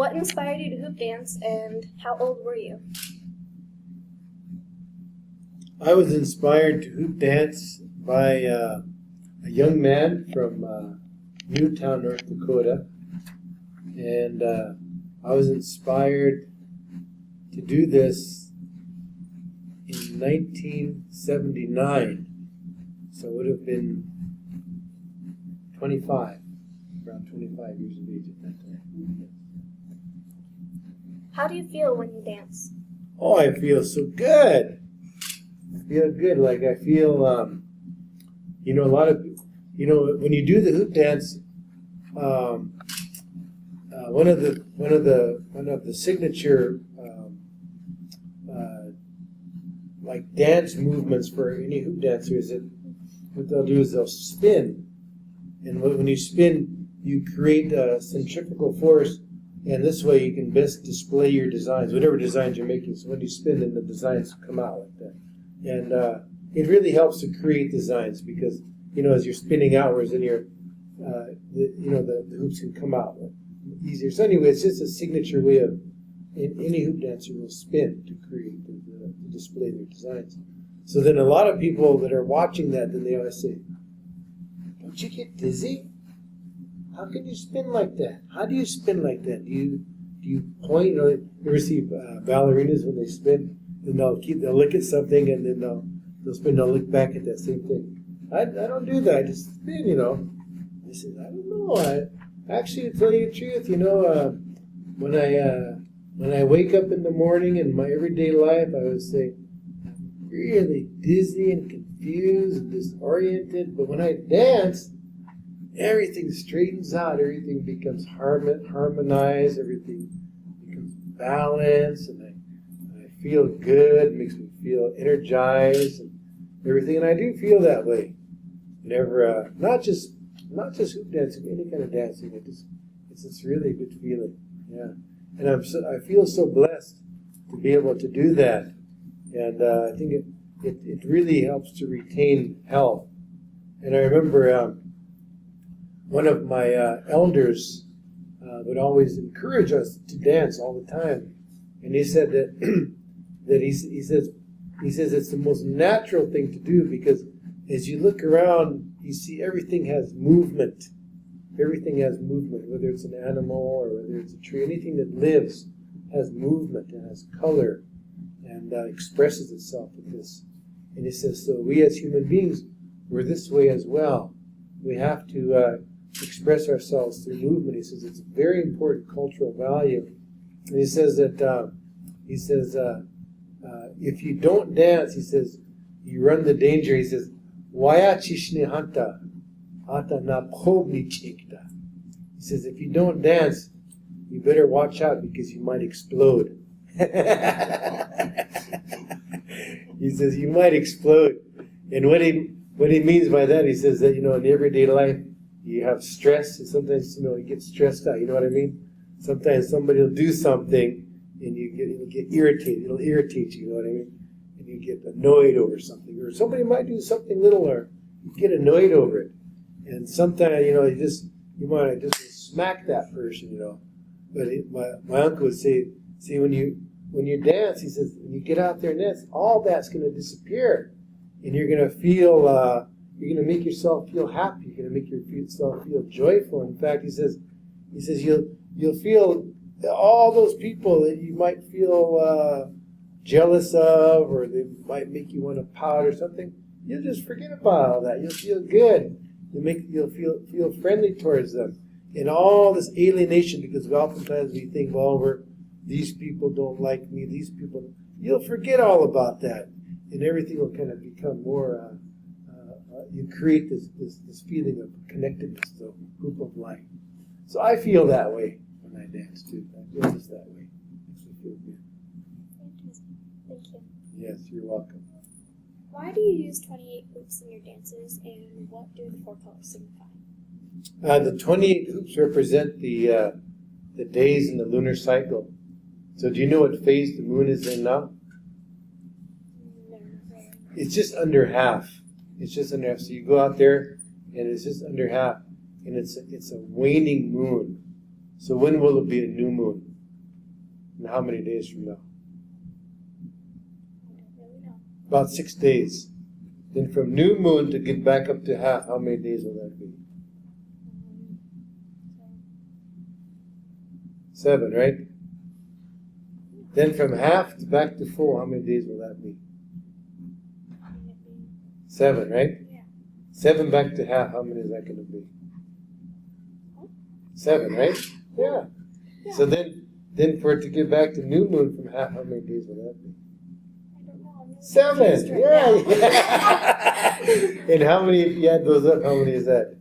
What inspired you to hoop dance, and how old were you? I was inspired to hoop dance by a young man from Newtown, North Dakota, and I was inspired to do this in 1979, so it would have been 25, around 25 years of age at that time. How do you feel when you dance? Oh, I feel so good. I feel good. Like I feel, a lot of, when you do the hoop dance, one of the signature like dance movements for any hoop dancer is that what they'll do is they'll spin, and when you spin, you create a centrifugal force. And this way you can best display your designs, whatever designs you're making. So when you spin, then the designs come out like that. And it really helps to create designs because, as you're spinning outwards, then the hoops can come out easier. So anyway, it's just a signature way of, any hoop dancer will spin to create, to display their designs. So then a lot of people that are watching that, then they always say, don't you get dizzy? How can you spin like that? How do you spin like that? Do you point? You ever see ballerinas when they spin? And they'll look at something and then they'll spin. They'll look back at that same thing. I don't do that. I just spin. I said, I don't know. Actually, to tell you the truth, when I wake up in the morning in my everyday life, I would say I'm really dizzy and confused and disoriented. But when I dance, everything straightens out, everything becomes harmonized, everything becomes balanced, and I feel good, it makes me feel energized and everything, and I do feel that way. Whenever, not just hoop dancing, any kind of dancing, it's this really good feeling, yeah. And I feel so blessed to be able to do that, and I think it really helps to retain health. And I remember one of my elders would always encourage us to dance all the time, and he said that he says it's the most natural thing to do because as you look around, you see everything has movement. Everything has movement, whether it's an animal or whether it's a tree. Anything that lives has movement and has color and expresses itself with this. And he says, so we as human beings, we're this way as well. We have to express ourselves through movement. He says it's a very important cultural value. And he says that if you don't dance, he says, you run the danger. He says, Waya chishne hanta, hata na pobni chikta. He says, if you don't dance, you better watch out because you might explode. He says, you might explode. And what he means by that, he says that, in everyday life, you have stress, and sometimes, you get stressed out, you know what I mean? Sometimes somebody will do something, and you get irritated. It'll irritate you, you know what I mean? And you get annoyed over something. Or somebody might do something little, or you get annoyed over it. And sometimes, you might just smack that person, But my uncle would say, see, when you dance, he says, when you get out there and dance, all that's going to disappear. And you're going to feel, you're going to make yourself feel happy. You're going to make yourself feel joyful. In fact, he says you'll feel all those people that you might feel jealous of, or they might make you want to pout or something. You'll just forget about all that. You'll feel good. You'll feel friendly towards them. And all this alienation, because oftentimes we think, well, these people don't like me. These people. You'll forget all about that, and everything will kind of become more. You create this feeling of connectedness, the group of life. So I feel that way when I dance too. I feel just that way. It makes me feel good. Thank you. Yes, you're welcome. Why do you use 28 hoops in your dances, and what do the 4 colors signify? The 28 hoops represent the days in the lunar cycle. So do you know what phase the moon is in now? No. It's just under half. It's just under half. So you go out there, and it's just under half, and it's a waning moon. So when will it be a new moon? And how many days from now? I don't really know. About 6 days. Then from new moon to get back up to half, how many days will that be? 7, right? Then from half to back to full, how many days will that be? 7, right? Yeah. 7 back to half, how many is that going to be? 7, right? Yeah. So then for it to get back to new moon from half, how many days will that be? I don't know. I'm really 7. confused right now. Yeah. And how many, if you add those up, how many is that?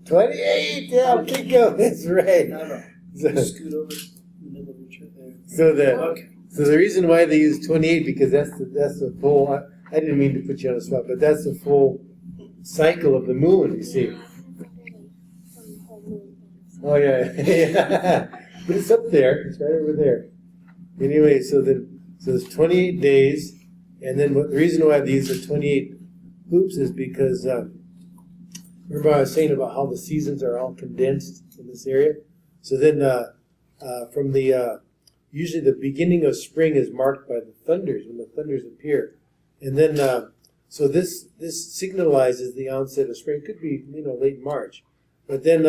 28. 28. Yeah, keep going. That's right. No. So, Scoot over in the middle of your chair there. Okay. so the reason why they use 28 because that's the full. I didn't mean to put you on the spot, but that's the full cycle of the moon. You see. Yeah, not really from the whole moon. Oh yeah, yeah. But it's up there. It's right over there. Anyway, so there's 28 days, and then the reason why these are 28 hoops is because remember I was saying about how the seasons are all condensed in this area. So then from the usually the beginning of spring is marked by the thunders when the thunders appear, and then so this signalizes the onset of spring. It could be late March, but then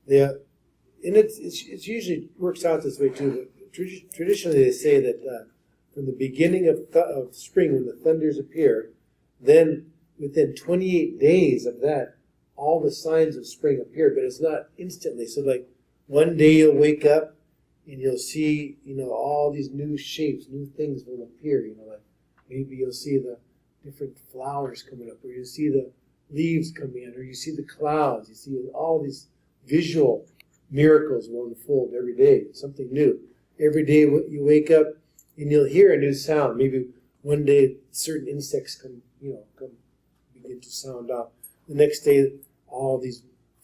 it's usually works out this way too. But traditionally they say that from the beginning of spring when the thunders appear, then within 28 days of that, all the signs of spring appear, but it's not instantly. So like one day you'll wake up and you'll see, all these new shapes, new things will appear, like maybe you'll see the different flowers coming up, or you'll see the leaves coming in, or you see the clouds, you see all these visual miracles will unfold every day, something new. Every day you wake up and you'll hear a new sound. Maybe one day certain insects come begin to sound out. The next day, all these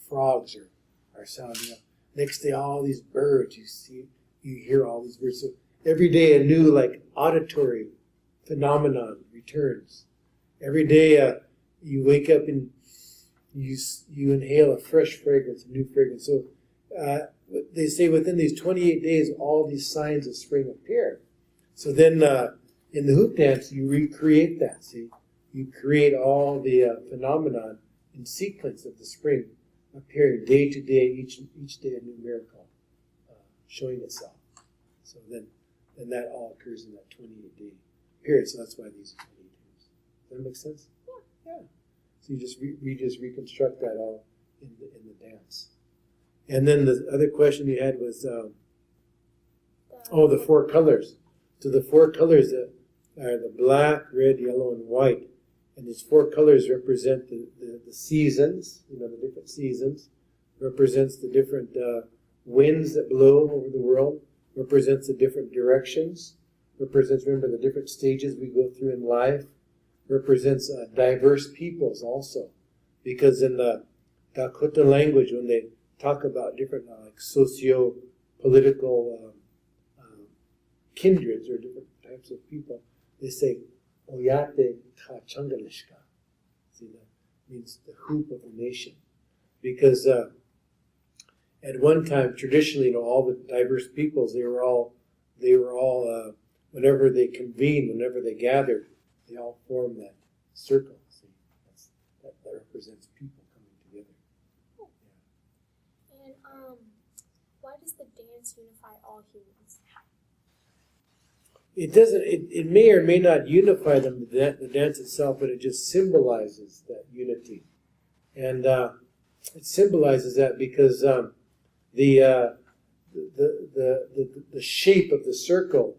frogs are sounding up. Next day, all these birds, you hear all these birds. So every day, a new auditory phenomenon returns. Every day, you wake up and you inhale a fresh fragrance, a new fragrance. So they say within these 28 days, all these signs of spring appear. So then, in the hoop dance, you recreate that. See, you create all the phenomenon in sequence of the spring appearing day to day, each day a new miracle showing itself. So then that all occurs in that 28-day period. So that's why these are 28 days. Does that make sense? Yeah. So you just reconstruct that all in the dance. And then the other question you had was, the 4 colors. So the 4 colors are the black, red, yellow, and white. And these 4 colors represent the seasons, the different seasons, represents the different winds that blow over the world, represents the different directions, represents, remember, the different stages we go through in life, represents diverse peoples also. Because in the Dakota language, when they talk about different socio-political kindreds or different types of people, they say, Oyate ka changalishka. See, that means the hoop of the nation. Because at one time, traditionally, all the diverse peoples, they were all whenever they convened, whenever they gathered, they all formed that circle. See, that represents people coming together. Yeah. And why does the dance unify all humans? It doesn't. It may or may not unify them, the dance itself, but it just symbolizes that unity, and it symbolizes that because the shape of the circle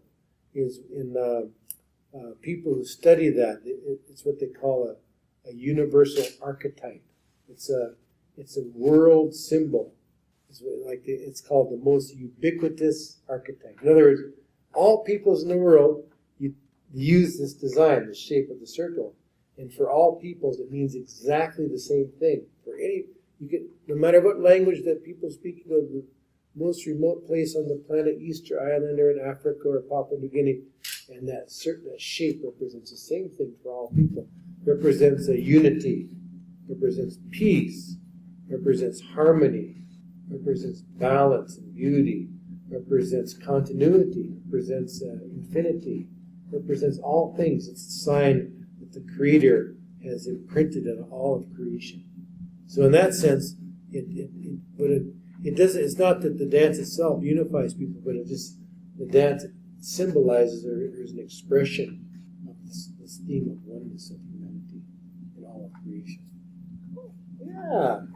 is in people who study that. It's what they call a universal archetype. It's a world symbol. It's called the most ubiquitous archetype. In other words, all peoples in the world use this design, the shape of the circle, and for all peoples it means exactly the same thing. No matter what language that people speak, the most remote place on the planet, Easter Island or in Africa or Papua New Guinea, and that shape represents the same thing for all people. Represents a unity, represents peace, represents harmony, represents balance and beauty, represents continuity, represents infinity, represents all things. It's a sign that the Creator has imprinted on all of creation. So in that sense, it doesn't. It's not that the dance itself unifies people, but the dance symbolizes or is an expression of this theme of oneness of humanity in all of creation. Yeah.